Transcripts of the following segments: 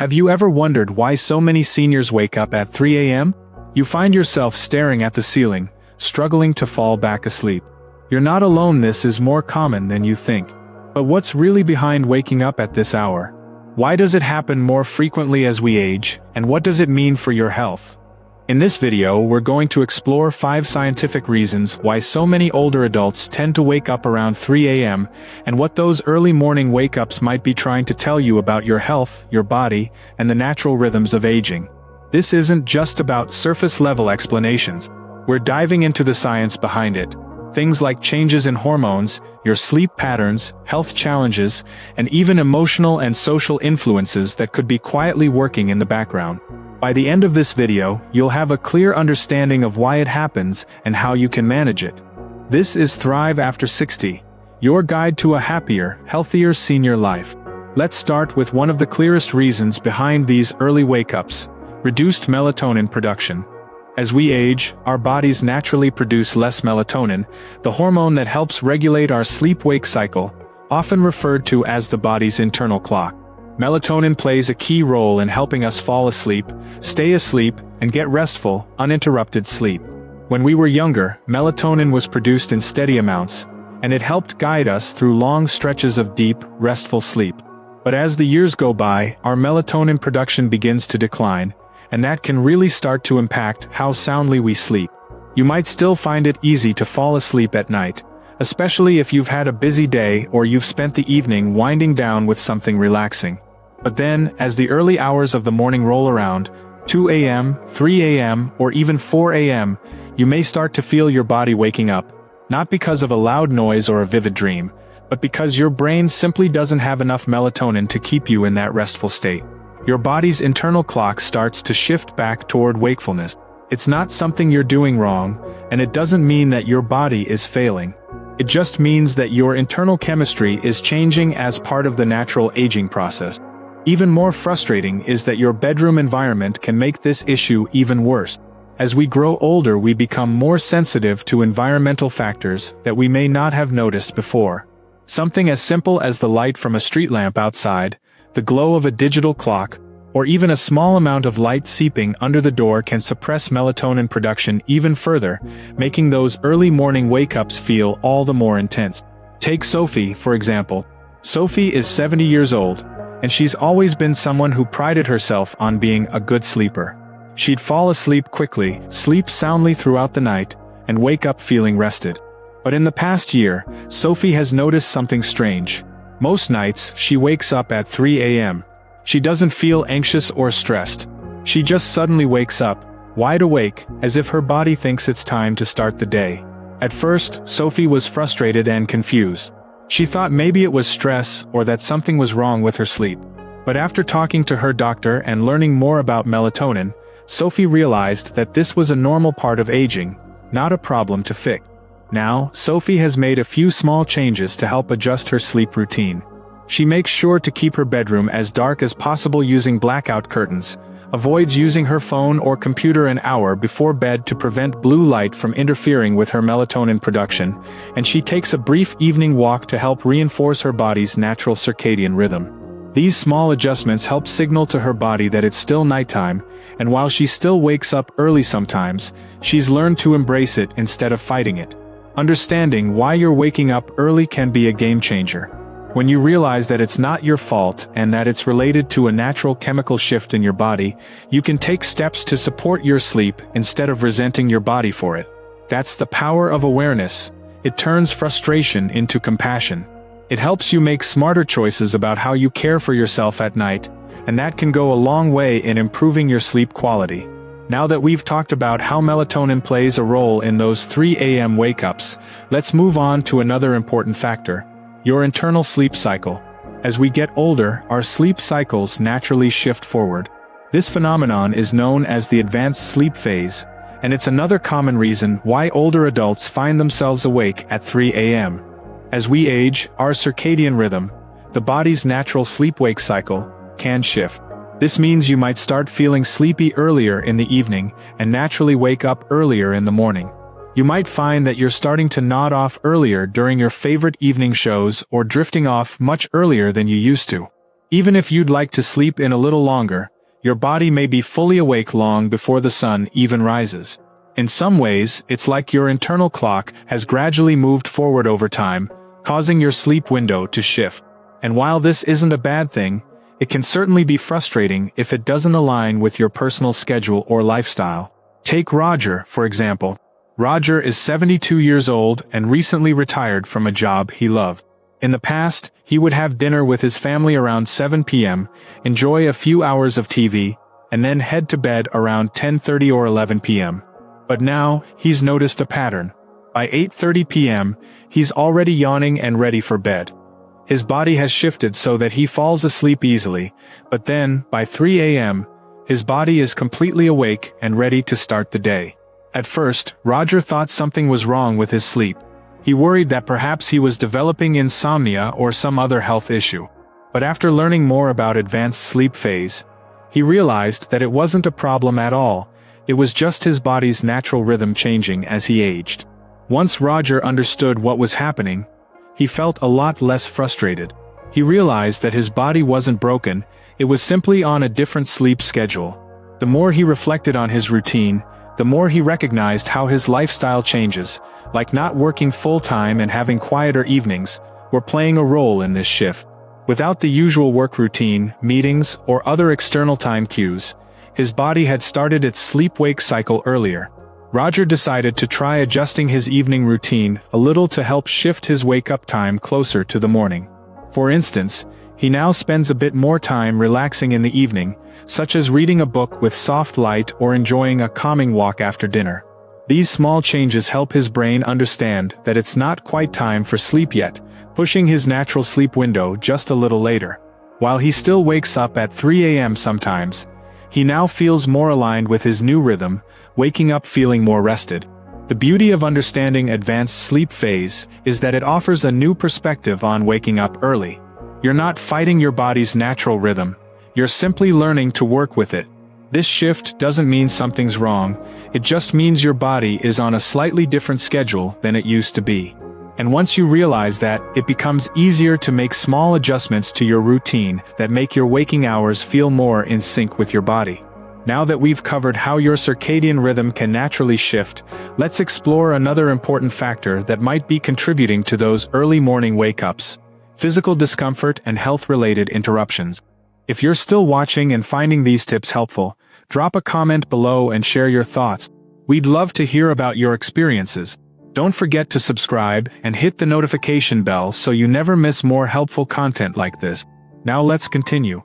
Have you ever wondered why so many seniors wake up at 3 a.m.? You find yourself staring at the ceiling, struggling to fall back asleep. You're not alone, this is more common than you think. But what's really behind waking up at this hour? Why does it happen more frequently as we age, and what does it mean for your health? In this video, we're going to explore 5 scientific reasons why so many older adults tend to wake up around 3 a.m. and what those early morning wake-ups might be trying to tell you about your health, your body, and the natural rhythms of aging. This isn't just about surface-level explanations. We're diving into the science behind it. Things like changes in hormones, your sleep patterns, health challenges, and even emotional and social influences that could be quietly working in the background. By the end of this video, you'll have a clear understanding of why it happens and how you can manage it. This is Thrive After 60, your guide to a happier, healthier senior life. Let's start with one of the clearest reasons behind these early wake-ups: reduced melatonin production. As we age, our bodies naturally produce less melatonin, the hormone that helps regulate our sleep-wake cycle, often referred to as the body's internal clock. Melatonin plays a key role in helping us fall asleep, stay asleep, and get restful, uninterrupted sleep. When we were younger, melatonin was produced in steady amounts, and it helped guide us through long stretches of deep, restful sleep. But as the years go by, our melatonin production begins to decline, and that can really start to impact how soundly we sleep. You might still find it easy to fall asleep at night, especially if you've had a busy day or you've spent the evening winding down with something relaxing. But then, as the early hours of the morning roll around, 2 a.m., 3 a.m., or even 4 a.m., you may start to feel your body waking up, not because of a loud noise or a vivid dream, but because your brain simply doesn't have enough melatonin to keep you in that restful state. Your body's internal clock starts to shift back toward wakefulness. It's not something you're doing wrong, and it doesn't mean that your body is failing. It just means that your internal chemistry is changing as part of the natural aging process. Even more frustrating is that your bedroom environment can make this issue even worse. As we grow older, we become more sensitive to environmental factors that we may not have noticed before. Something as simple as the light from a street lamp outside, the glow of a digital clock, or even a small amount of light seeping under the door can suppress melatonin production even further, making those early morning wake-ups feel all the more intense. Take Sophie, for example. Sophie is 70 years old, and she's always been someone who prided herself on being a good sleeper. She'd fall asleep quickly, sleep soundly throughout the night, and wake up feeling rested. But in the past year, Sophie has noticed something strange. Most nights, she wakes up at 3 a.m. She doesn't feel anxious or stressed. She just suddenly wakes up, wide awake, as if her body thinks it's time to start the day. At first, Sophie was frustrated and confused. She thought maybe it was stress or that something was wrong with her sleep. But after talking to her doctor and learning more about melatonin, Sophie realized that this was a normal part of aging, not a problem to fix. Now, Sophie has made a few small changes to help adjust her sleep routine. She makes sure to keep her bedroom as dark as possible using blackout curtains, avoids using her phone or computer an hour before bed to prevent blue light from interfering with her melatonin production, and she takes a brief evening walk to help reinforce her body's natural circadian rhythm. These small adjustments help signal to her body that it's still nighttime, and while she still wakes up early sometimes, she's learned to embrace it instead of fighting it. Understanding why you're waking up early can be a game changer. When you realize that it's not your fault and that it's related to a natural chemical shift in your body, you can take steps to support your sleep instead of resenting your body for it. That's the power of awareness. It turns frustration into compassion. It helps you make smarter choices about how you care for yourself at night, and that can go a long way in improving your sleep quality. Now that we've talked about how melatonin plays a role in those 3 a.m. wake-ups, let's move on to another important factor: your internal sleep cycle. As we get older, our sleep cycles naturally shift forward. This phenomenon is known as the advanced sleep phase, and it's another common reason why older adults find themselves awake at 3 a.m. As we age, our circadian rhythm, the body's natural sleep-wake cycle, can shift. This means you might start feeling sleepy earlier in the evening and naturally wake up earlier in the morning. You might find that you're starting to nod off earlier during your favorite evening shows or drifting off much earlier than you used to. Even if you'd like to sleep in a little longer, your body may be fully awake long before the sun even rises. In some ways, it's like your internal clock has gradually moved forward over time, causing your sleep window to shift. And while this isn't a bad thing, it can certainly be frustrating if it doesn't align with your personal schedule or lifestyle. Take Roger, for example. Roger is 72 years old and recently retired from a job he loved. In the past, he would have dinner with his family around 7 p.m., enjoy a few hours of TV, and then head to bed around 10:30 or 11 p.m. But now, he's noticed a pattern. By 8:30 p.m., he's already yawning and ready for bed. His body has shifted so that he falls asleep easily, but then, by 3 a.m., his body is completely awake and ready to start the day. At first, Roger thought something was wrong with his sleep. He worried that perhaps he was developing insomnia or some other health issue. But after learning more about advanced sleep phase, he realized that it wasn't a problem at all. It was just his body's natural rhythm changing as he aged. Once Roger understood what was happening, he felt a lot less frustrated. He realized that his body wasn't broken, it was simply on a different sleep schedule. The more he reflected on his routine, the more he recognized how his lifestyle changes, like not working full-time and having quieter evenings, were playing a role in this shift. Without the usual work routine, meetings, or other external time cues, his body had started its sleep-wake cycle earlier. Roger decided to try adjusting his evening routine a little to help shift his wake-up time closer to the morning. For instance, he now spends a bit more time relaxing in the evening, such as reading a book with soft light or enjoying a calming walk after dinner. These small changes help his brain understand that it's not quite time for sleep yet, pushing his natural sleep window just a little later. While he still wakes up at 3 a.m. sometimes, he now feels more aligned with his new rhythm, waking up feeling more rested. The beauty of understanding advanced sleep phase is that it offers a new perspective on waking up early. You're not fighting your body's natural rhythm, you're simply learning to work with it. This shift doesn't mean something's wrong, it just means your body is on a slightly different schedule than it used to be. And once you realize that, it becomes easier to make small adjustments to your routine that make your waking hours feel more in sync with your body. Now that we've covered how your circadian rhythm can naturally shift, let's explore another important factor that might be contributing to those early morning wake-ups: physical discomfort and health-related interruptions. If you're still watching and finding these tips helpful, drop a comment below and share your thoughts. We'd love to hear about your experiences. Don't forget to subscribe and hit the notification bell so you never miss more helpful content like this. Now let's continue.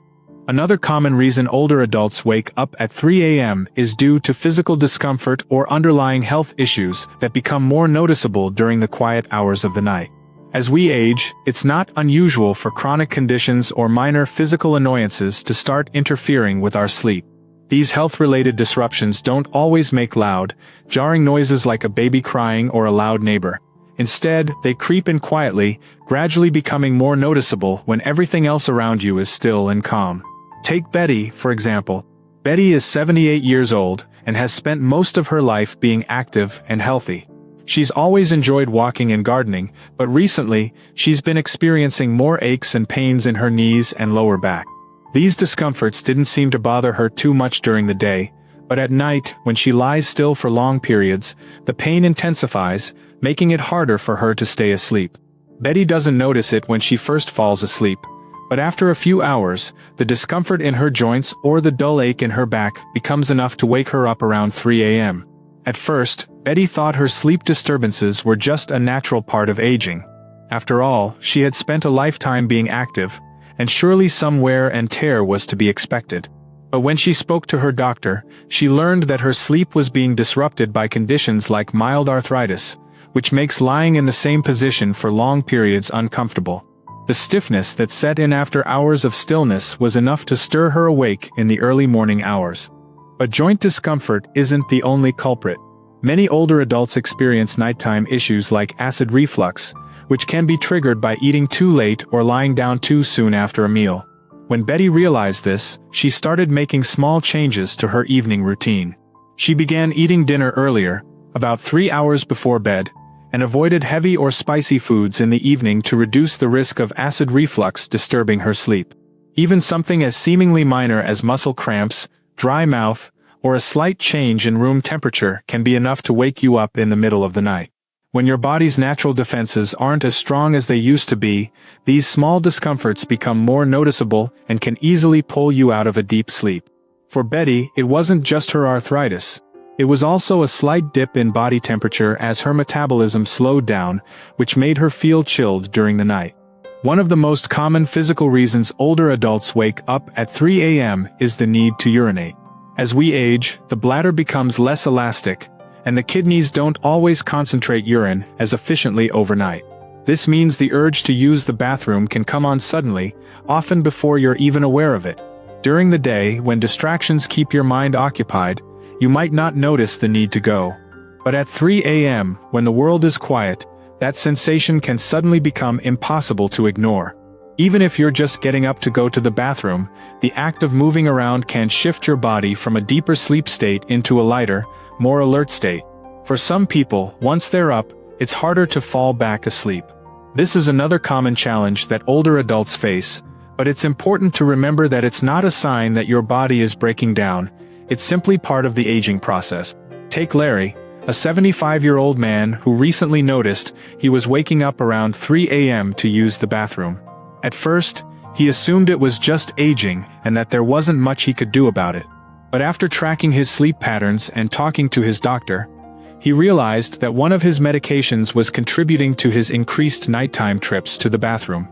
Another common reason older adults wake up at 3 a.m. is due to physical discomfort or underlying health issues that become more noticeable during the quiet hours of the night. As we age, it's not unusual for chronic conditions or minor physical annoyances to start interfering with our sleep. These health-related disruptions don't always make loud, jarring noises like a baby crying or a loud neighbor. Instead, they creep in quietly, gradually becoming more noticeable when everything else around you is still and calm. Take Betty, for example. Betty is 78 years old and has spent most of her life being active and healthy. She's always enjoyed walking and gardening, but recently, she's been experiencing more aches and pains in her knees and lower back. These discomforts didn't seem to bother her too much during the day, but at night, when she lies still for long periods, the pain intensifies, making it harder for her to stay asleep. Betty doesn't notice it when she first falls asleep, but after a few hours, the discomfort in her joints or the dull ache in her back becomes enough to wake her up around 3 a.m. At first, Betty thought her sleep disturbances were just a natural part of aging. After all, she had spent a lifetime being active, and surely some wear and tear was to be expected. But when she spoke to her doctor, she learned that her sleep was being disrupted by conditions like mild arthritis, which makes lying in the same position for long periods uncomfortable. The stiffness that set in after hours of stillness was enough to stir her awake in the early morning hours. But joint discomfort isn't the only culprit. Many older adults experience nighttime issues like acid reflux, which can be triggered by eating too late or lying down too soon after a meal. When Betty realized this, she started making small changes to her evening routine. She began eating dinner earlier, about 3 hours before bed, and avoided heavy or spicy foods in the evening to reduce the risk of acid reflux disturbing her sleep. Even something as seemingly minor as muscle cramps, dry mouth, or a slight change in room temperature can be enough to wake you up in the middle of the night. When your body's natural defenses aren't as strong as they used to be, these small discomforts become more noticeable and can easily pull you out of a deep sleep. For Betty, it wasn't just her arthritis. It was also a slight dip in body temperature as her metabolism slowed down, which made her feel chilled during the night. One of the most common physical reasons older adults wake up at 3 a.m. is the need to urinate. As we age, the bladder becomes less elastic, and the kidneys don't always concentrate urine as efficiently overnight. This means the urge to use the bathroom can come on suddenly, often before you're even aware of it. During the day, when distractions keep your mind occupied, you might not notice the need to go. But at 3 a.m., when the world is quiet, that sensation can suddenly become impossible to ignore. Even if you're just getting up to go to the bathroom, the act of moving around can shift your body from a deeper sleep state into a lighter, more alert state. For some people, once they're up, it's harder to fall back asleep. This is another common challenge that older adults face, but it's important to remember that it's not a sign that your body is breaking down. It's simply part of the aging process. Take Larry, a 75-year-old man who recently noticed he was waking up around 3 a.m. to use the bathroom. At first, he assumed it was just aging and that there wasn't much he could do about it. But after tracking his sleep patterns and talking to his doctor, he realized that one of his medications was contributing to his increased nighttime trips to the bathroom.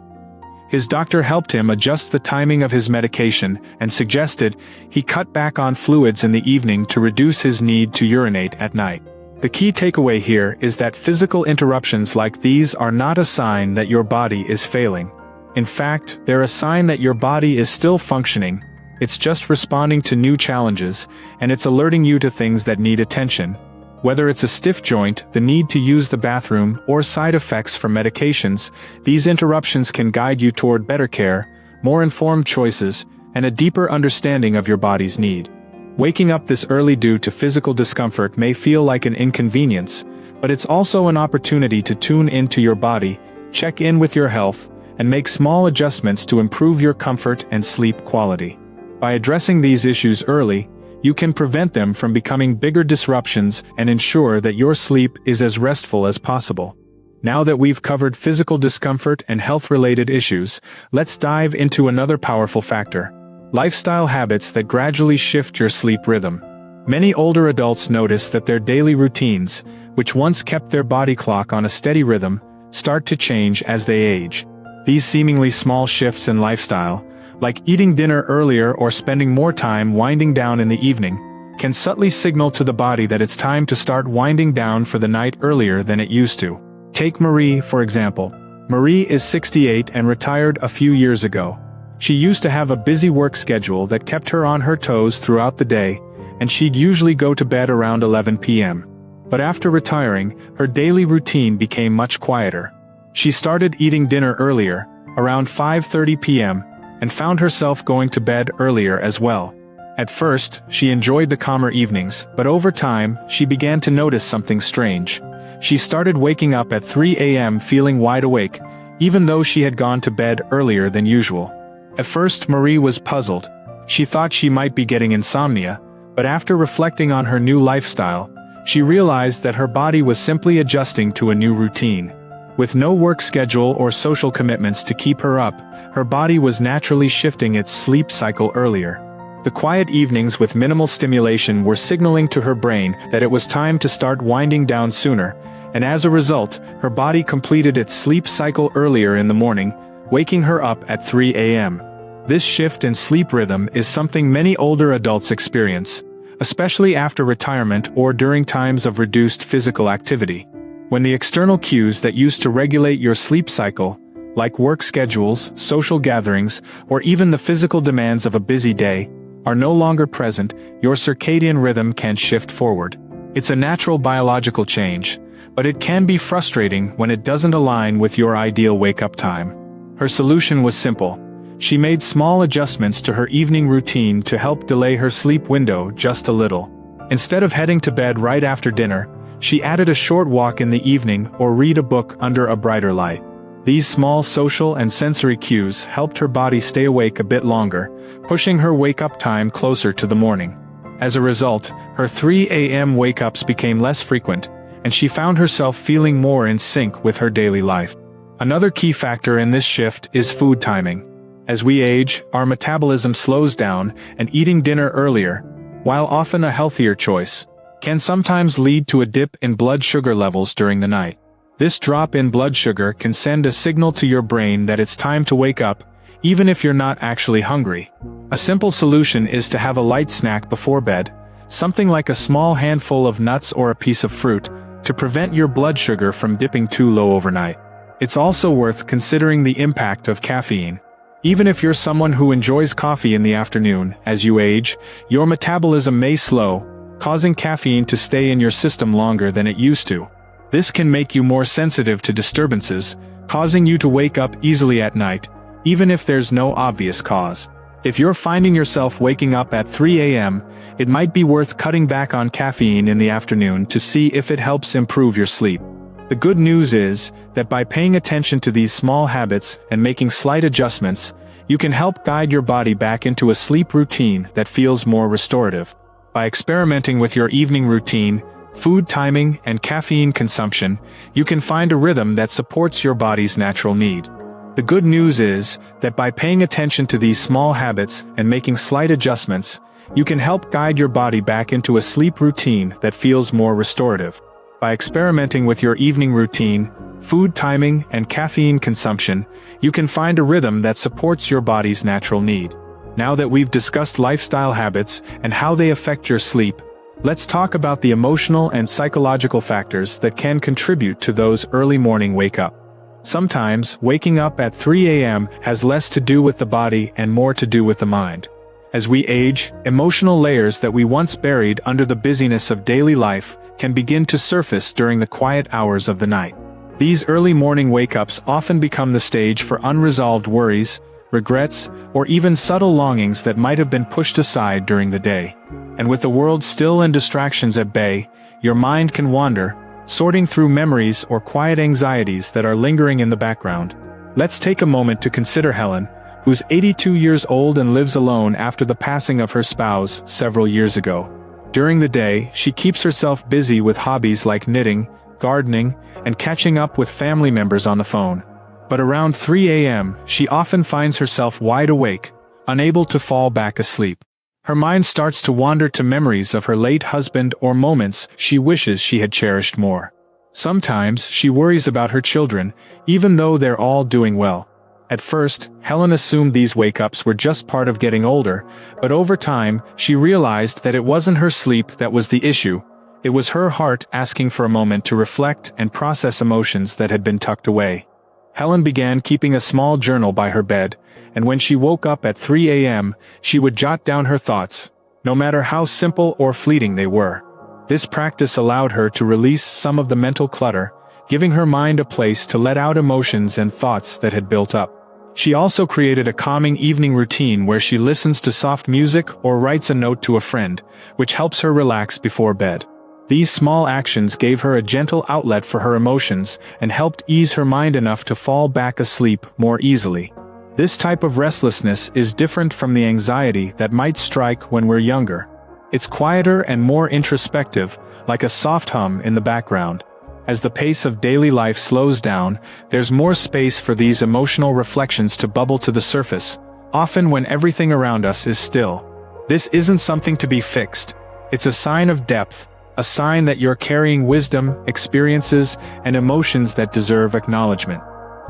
His doctor helped him adjust the timing of his medication and suggested he cut back on fluids in the evening to reduce his need to urinate at night. The key takeaway here is that physical interruptions like these are not a sign that your body is failing. In fact, they're a sign that your body is still functioning. It's just responding to new challenges, and it's alerting you to things that need attention. Whether it's a stiff joint, the need to use the bathroom, or side effects from medications, these interruptions can guide you toward better care, more informed choices, and a deeper understanding of your body's need. Waking up this early due to physical discomfort may feel like an inconvenience, but it's also an opportunity to tune into your body, check in with your health, and make small adjustments to improve your comfort and sleep quality. By addressing these issues early, you can prevent them from becoming bigger disruptions and ensure that your sleep is as restful as possible. Now that we've covered physical discomfort and health-related issues, let's dive into another powerful factor: lifestyle habits that gradually shift your sleep rhythm. Many older adults notice that their daily routines, which once kept their body clock on a steady rhythm, start to change as they age. These seemingly small shifts in lifestyle, like eating dinner earlier or spending more time winding down in the evening, can subtly signal to the body that it's time to start winding down for the night earlier than it used to. Take Marie, for example. Marie is 68 and retired a few years ago. She used to have a busy work schedule that kept her on her toes throughout the day, and she'd usually go to bed around 11 p.m. But after retiring, her daily routine became much quieter. She started eating dinner earlier, around 5:30 p.m., and found herself going to bed earlier as well. At first, she enjoyed the calmer evenings, but over time, she began to notice something strange. She started waking up at 3 a.m. feeling wide awake, even though she had gone to bed earlier than usual. At first, Marie was puzzled. She thought she might be getting insomnia, but after reflecting on her new lifestyle, she realized that her body was simply adjusting to a new routine. With no work schedule or social commitments to keep her up, her body was naturally shifting its sleep cycle earlier. The quiet evenings with minimal stimulation were signaling to her brain that it was time to start winding down sooner, and as a result, her body completed its sleep cycle earlier in the morning, waking her up at 3 a.m. This shift in sleep rhythm is something many older adults experience, especially after retirement or during times of reduced physical activity. When the external cues that used to regulate your sleep cycle, like work schedules, social gatherings, or even the physical demands of a busy day, are no longer present, your circadian rhythm can shift forward. It's a natural biological change, but it can be frustrating when it doesn't align with your ideal wake-up time. Her solution was simple. She made small adjustments to her evening routine to help delay her sleep window just a little. Instead of heading to bed right after dinner, she added a short walk in the evening or read a book under a brighter light. These small social and sensory cues helped her body stay awake a bit longer, pushing her wake-up time closer to the morning. As a result, her 3 a.m. wake-ups became less frequent, and she found herself feeling more in sync with her daily life. Another key factor in this shift is food timing. As we age, our metabolism slows down, and eating dinner earlier, while often a healthier choice, can sometimes lead to a dip in blood sugar levels during the night. This drop in blood sugar can send a signal to your brain that it's time to wake up, even if you're not actually hungry. A simple solution is to have a light snack before bed, something like a small handful of nuts or a piece of fruit, to prevent your blood sugar from dipping too low overnight. It's also worth considering the impact of caffeine. Even if you're someone who enjoys coffee in the afternoon, as you age, your metabolism may slow, causing caffeine to stay in your system longer than it used to. This can make you more sensitive to disturbances, causing you to wake up easily at night, even if there's no obvious cause. If you're finding yourself waking up at 3 a.m., it might be worth cutting back on caffeine in the afternoon to see if it helps improve your sleep. The good news is that by paying attention to these small habits and making slight adjustments, you can help guide your body back into a sleep routine that feels more restorative. By experimenting with your evening routine, food timing, and caffeine consumption, you can find a rhythm that supports your body's natural need. The good news is that by paying attention to these small habits and making slight adjustments, you can help guide your body back into a sleep routine that feels more restorative. By experimenting with your evening routine, food timing, and caffeine consumption, you can find a rhythm that supports your body's natural need. Now that we've discussed lifestyle habits and how they affect your sleep, let's talk about the emotional and psychological factors that can contribute to those early morning wake-up. Sometimes, waking up at 3 a.m. has less to do with the body and more to do with the mind. As we age, emotional layers that we once buried under the busyness of daily life can begin to surface during the quiet hours of the night. These early morning wake-ups often become the stage for unresolved worries, regrets, or even subtle longings that might have been pushed aside during the day. And with the world still and distractions at bay, your mind can wander, sorting through memories or quiet anxieties that are lingering in the background. Let's take a moment to consider Helen, who's 82 years old and lives alone after the passing of her spouse several years ago. During the day, she keeps herself busy with hobbies like knitting, gardening, and catching up with family members on the phone. But around 3 a.m., she often finds herself wide awake, unable to fall back asleep. Her mind starts to wander to memories of her late husband or moments she wishes she had cherished more. Sometimes she worries about her children, even though they're all doing well. At first, Helen assumed these wake-ups were just part of getting older, but over time, she realized that it wasn't her sleep that was the issue. It was her heart asking for a moment to reflect and process emotions that had been tucked away. Helen began keeping a small journal by her bed, and when she woke up at 3 a.m., she would jot down her thoughts, no matter how simple or fleeting they were. This practice allowed her to release some of the mental clutter, giving her mind a place to let out emotions and thoughts that had built up. She also created a calming evening routine where she listens to soft music or writes a note to a friend, which helps her relax before bed. These small actions gave her a gentle outlet for her emotions and helped ease her mind enough to fall back asleep more easily. This type of restlessness is different from the anxiety that might strike when we're younger. It's quieter and more introspective, like a soft hum in the background. As the pace of daily life slows down, there's more space for these emotional reflections to bubble to the surface, often when everything around us is still. This isn't something to be fixed. It's a sign of depth, a sign that you're carrying wisdom, experiences, and emotions that deserve acknowledgement.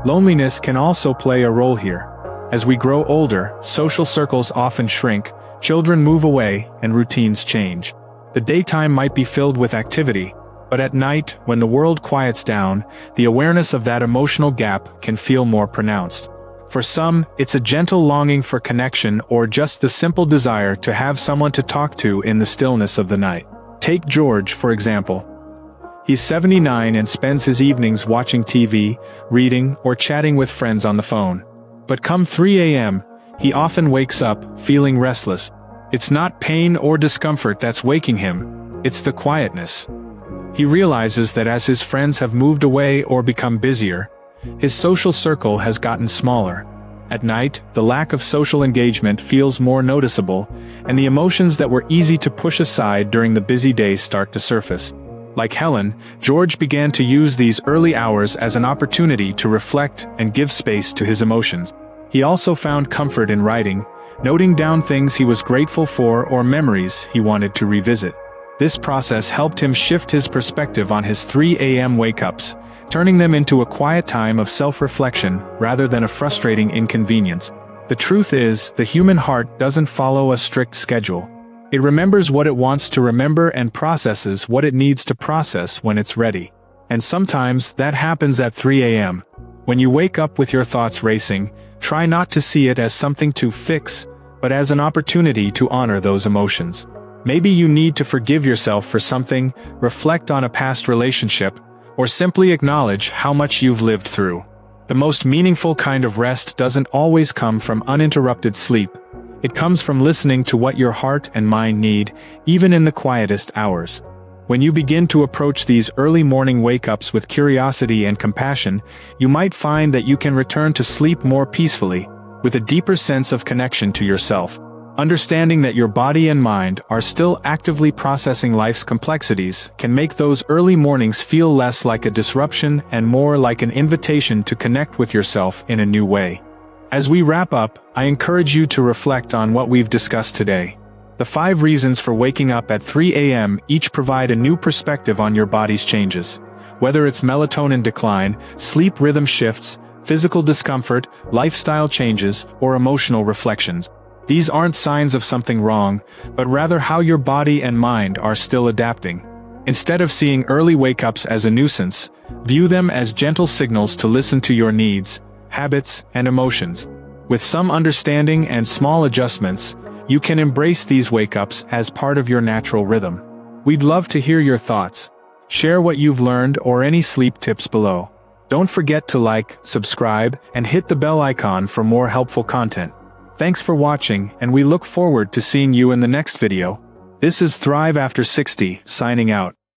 Loneliness can also play a role here. As we grow older, social circles often shrink, children move away, and routines change. The daytime might be filled with activity, but at night, when the world quiets down, the awareness of that emotional gap can feel more pronounced. For some, it's a gentle longing for connection or just the simple desire to have someone to talk to in the stillness of the night. Take George, for example. He's 79 and spends his evenings watching TV, reading, or chatting with friends on the phone. But come 3 a.m., he often wakes up, feeling restless. It's not pain or discomfort that's waking him, it's the quietness. He realizes that as his friends have moved away or become busier, His social circle has gotten smaller. At night, the lack of social engagement feels more noticeable, and the emotions that were easy to push aside during the busy day start to surface. Like Helen, George began to use these early hours as an opportunity to reflect and give space to his emotions. He also found comfort in writing, noting down things he was grateful for or memories he wanted to revisit. This process helped him shift his perspective on his 3 a.m. wake-ups, turning them into a quiet time of self-reflection rather than a frustrating inconvenience. The truth is, the human heart doesn't follow a strict schedule. It remembers what it wants to remember and processes what it needs to process when it's ready. And sometimes that happens at 3 a.m. When you wake up with your thoughts racing, try not to see it as something to fix, but as an opportunity to honor those emotions. Maybe you need to forgive yourself for something, reflect on a past relationship, or simply acknowledge how much you've lived through. The most meaningful kind of rest doesn't always come from uninterrupted sleep. It comes from listening to what your heart and mind need, even in the quietest hours. When you begin to approach these early morning wake-ups with curiosity and compassion, you might find that you can return to sleep more peacefully, with a deeper sense of connection to yourself. Understanding that your body and mind are still actively processing life's complexities can make those early mornings feel less like a disruption and more like an invitation to connect with yourself in a new way. As we wrap up, I encourage you to reflect on what we've discussed today. The 5 reasons for waking up at 3 a.m. each provide a new perspective on your body's changes. Whether it's melatonin decline, sleep rhythm shifts, physical discomfort, lifestyle changes, or emotional reflections. These aren't signs of something wrong, but rather how your body and mind are still adapting. Instead of seeing early wake-ups as a nuisance, view them as gentle signals to listen to your needs, habits, and emotions. With some understanding and small adjustments, you can embrace these wake-ups as part of your natural rhythm. We'd love to hear your thoughts. Share what you've learned or any sleep tips below. Don't forget to like, subscribe, and hit the bell icon for more helpful content. Thanks for watching, and we look forward to seeing you in the next video. This is Thrive After 60, signing out.